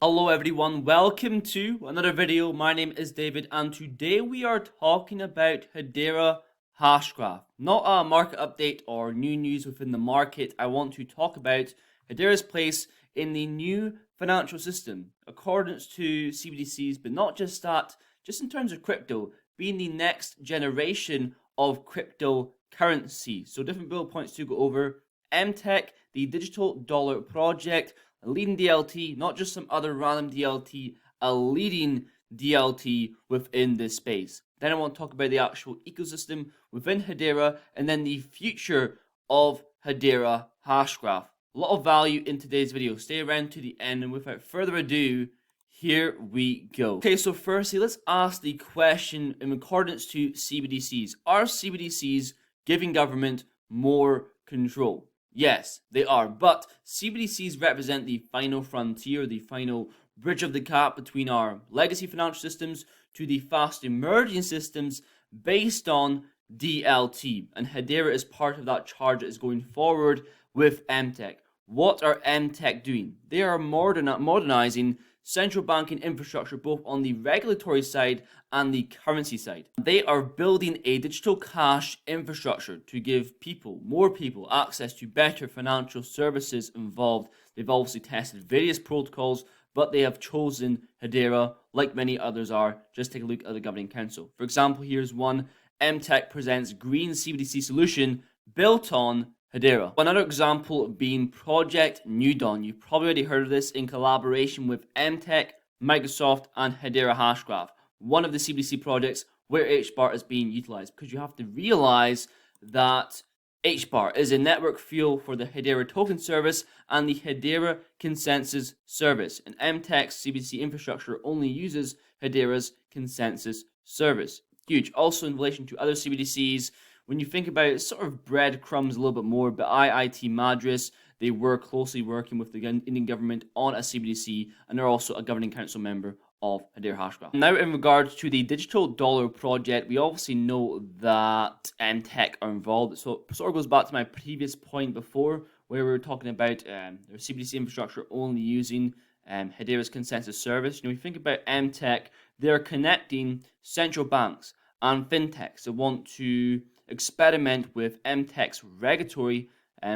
Hello everyone, welcome to another video. My name is David and today we are talking about Hedera Hashgraph. Not a market update or new news within the market. I want to talk about Hedera's place in the new financial system, accordance to CBDCs, but not just that, just in terms of crypto, being the next generation of cryptocurrency. So different bullet points to go over. MTech, the digital dollar project, a leading DLT, not just some other random DLT, a leading DLT within this space. Then I want to talk about the actual ecosystem within Hedera and then the future of Hedera Hashgraph. A lot of value in today's video. Stay around to the end, and without further ado, here we go. Okay, so firstly, let's ask the question in accordance to CBDCs. Are CBDCs giving government more control? Yes, they are, but CBDCs represent the final frontier, the final bridge of the gap between our legacy financial systems to the fast emerging systems based on DLT, and Hedera is part of that charge that is going forward with MTech. What are MTech doing? They are modernizing central banking infrastructure both on the regulatory side and the currency side. They are building a digital cash infrastructure to give people, more people, access to better financial services involved. They've obviously tested various protocols, but they have chosen Hedera, like many others are. Just take a look at the governing council. For example, here's one. MTech presents green CBDC solution built on Hedera. Another example being Project New Dawn. You've probably already heard of this, in collaboration with MTech, Microsoft, and Hedera Hashgraph. One of the CBDC projects where HBAR is being utilized, because you have to realize that HBAR is a network fuel for the Hedera token service and the Hedera consensus service. And MTech's CBDC infrastructure only uses Hedera's consensus service. Huge. Also, in relation to other CBDCs, when you think about it, sort of breadcrumbs a little bit more, but IIT Madras, they were closely working with the Indian government on a CBDC, and they're also a governing council member of Hedera Hashgraph. Now, in regards to the digital dollar project, we obviously know that MTech are involved. So it sort of goes back to my previous point before, where we were talking about their CBDC infrastructure only using Hedera's consensus service. You know, if you think about MTech, they're connecting central banks and fintechs that want to experiment with MTech's regulatory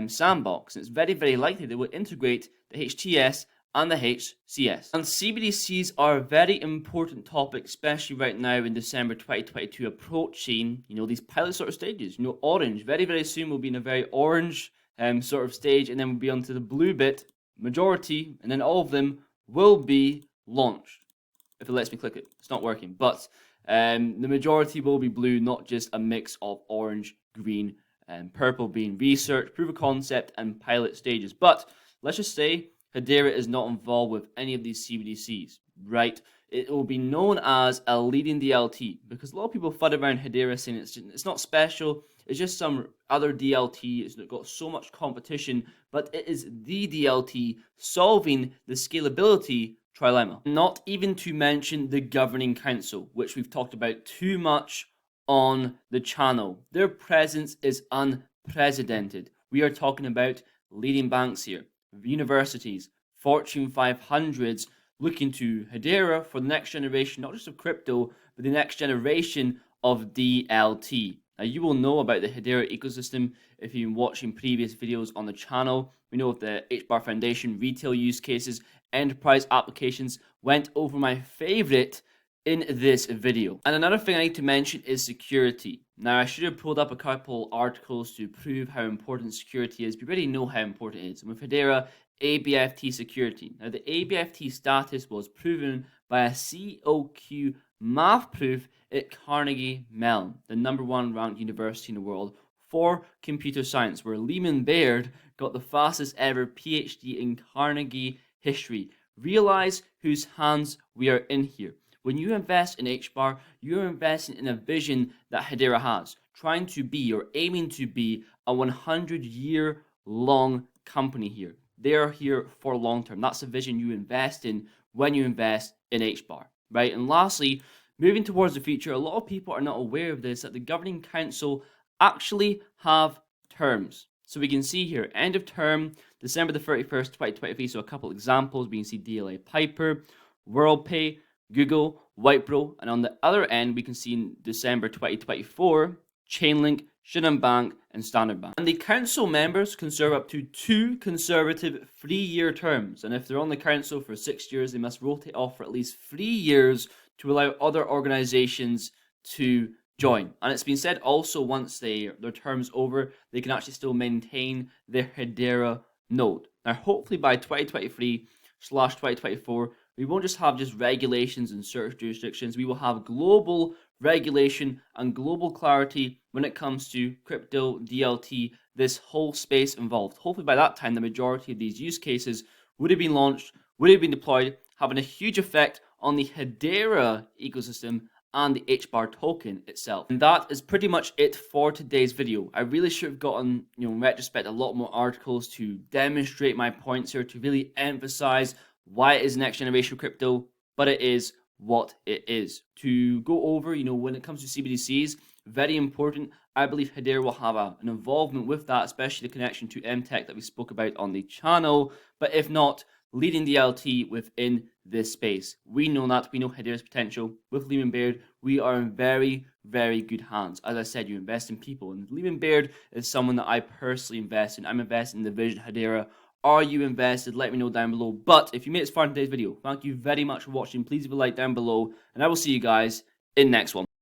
sandbox. It's very, very likely they will integrate the HTS and the HCS. And CBDCs are a very important topic, especially right now in December 2022, approaching, these pilot sort of stages. Orange, very, very soon we'll be in a very orange sort of stage, and then we'll be onto the blue bit, majority, and then all of them will be launched. If it lets me click it, it's not working, but the majority will be blue, not just a mix of orange, green, and purple being research, proof of concept, and pilot stages. But let's just say Hedera is not involved with any of these CBDCs, right? It will be known as a leading DLT because a lot of people FUD around Hedera saying it's not special, it's just some other DLT, it's got so much competition, but it is the DLT solving the scalability trilemma. Not even to mention the governing council, which we've talked about too much on the channel. Their presence is unprecedented. We are talking about leading banks here, universities, Fortune 500s looking to Hedera for the next generation, not just of crypto, but the next generation of DLT. Now, you will know about the Hedera ecosystem if you've been watching previous videos on the channel. We know of the HBAR Foundation retail use cases, enterprise applications, went over my favorite in this video. And another thing I need to mention is security. Now, I should have pulled up a couple articles to prove how important security is. We already know how important it is. And with Hedera, ABFT security. Now, the ABFT status was proven by a COQ math proof at Carnegie Mellon, the #1 ranked university in the world for computer science, where Lehman Baird got the fastest ever PhD in Carnegie history. Realize whose hands we are in here. When you invest in HBAR, you're investing in a vision that Hedera has, trying to be or aiming to be a 100-year-long company here. They are here for long term. That's the vision you invest in when you invest in HBAR, right? And lastly, moving towards the future, a lot of people are not aware of this, that the governing council actually have terms. So we can see here, end of term, December the 31st, 2023. So a couple examples. We can see DLA Piper, WorldPay, Google, Whitebro, and on the other end, we can see in December 2024, Chainlink, Shinhan Bank, and Standard Bank. And the council members can serve up to 2 consecutive 3-year terms. And if they're on the council for 6 years, they must rotate off for at least 3 years to allow other organizations to join. And it's been said also once their term's over, they can actually still maintain their Hedera node. Now, hopefully by 2023/2024, we won't just have regulations and certain jurisdictions. We will have global regulation and global clarity when it comes to crypto, DLT, this whole space involved. Hopefully by that time, the majority of these use cases would have been launched, would have been deployed, having a huge effect on the Hedera ecosystem and the HBAR token itself. And that is pretty much it for today's video. I really should have gotten, in retrospect, a lot more articles to demonstrate my points here, to really emphasize why it is next generation crypto, but it is what it is. To go over, when it comes to CBDCs, very important. I believe Hedera will have an involvement with that, especially the connection to MTech that we spoke about on the channel. But if not, leading DLT within this space. We know that. We know Hedera's potential. With Lehman Baird, we are in very, very good hands. As I said, you invest in people. And Lehman Baird is someone that I personally invest in. I'm invested in the vision Hedera. Are you invested? Let me know down below. But if you made it far in today's video, thank you very much for watching. Please leave a like down below. And I will see you guys in the next one.